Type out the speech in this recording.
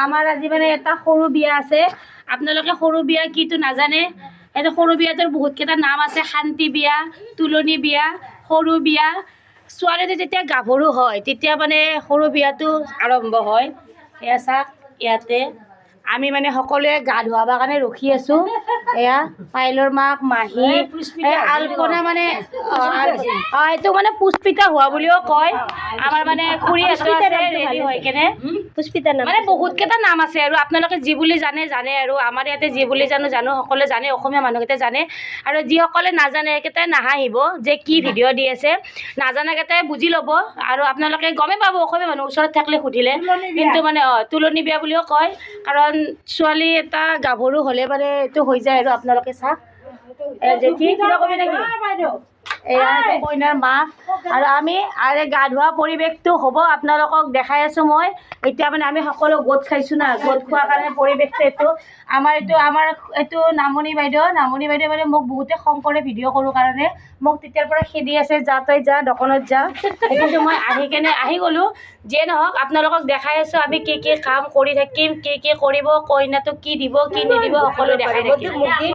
আমাৰ আজি মানে এটা সৰু বিয়া আছে। আপোনালোকে সৰু বিয়া কিটো নাজানে। এটা সৰু বিয়াটোৰ বহুতকেইটা নাম আছে। শান্তি বিয়া, তুলনি বিয়া, সৰু বিয়া। ছোৱালীটো যেতিয়া গাভৰু হয় তেতিয়া মানে সৰু বিয়াটো আৰম্ভ হয়। এয়া চাওক ইয়াতে আমি মানে সকলোৱে গা ধুৱাবৰ কাৰণে ৰখি আছোঁ। এয়া পাইলৰ মাক, মাহী, আলপনা মানে এইটো মানে পুষ্পিতা হোৱা বুলিও কয়। আমাৰ মানে খুৰী আছে ৰেডি হৈ কেনে পুষ্পিতা নাম মানে বহুতকেইটা নাম আছে আৰু আপোনালোকে যি বুলি জানে আৰু আমাৰ ইয়াতে যি বুলি জানো সকলোৱে জানে, অসমীয়া মানুহকেইটা জানে। আৰু যিসকলে নাজানে কেইটাই নাহাঁহিব যে কি ভিডিঅ' দি আছে, নাজানাকেইটাই বুজি ল'ব আৰু আপোনালোকে গমেই পাব অসমীয়া মানুহ ওচৰত থাকিলে সুধিলে। কিন্তু মানে তুলনি বিয়া বুলিও কয়, কাৰণ ছোৱালী এটা গাভৰু হ'লে মানে এইটো হৈ যায়। আৰু আপোনালোকে চাওক জেঠি কিবা ক'বি নেকি? এয়া কইনাৰ মাক আৰু আমি গা ধোৱা পৰিৱেশটো হ'ব আপোনালোকক দেখাই আছোঁ মই। এতিয়া মানে আমি সকলো গোট খাইছোঁ না, গোট খোৱাৰ কাৰণে পৰিৱেশটো এইটো আমাৰ এইটো নামনি বাইদেউ মানে মোক বহুতে খং কৰে ভিডিঅ' কৰোঁ কাৰণে। মোক তেতিয়াৰ পৰা খেদি আছে, যা তই যা দোকানত যা। কিন্তু মই আহি গ'লোঁ। যিয়ে নহওক আপোনালোকক দেখাই আছোঁ আমি কি কাম কৰি থাকিম, কি কৰিব, কইনাটোক কি দিব কি নিদিব সকলো দেখাই থাকিম।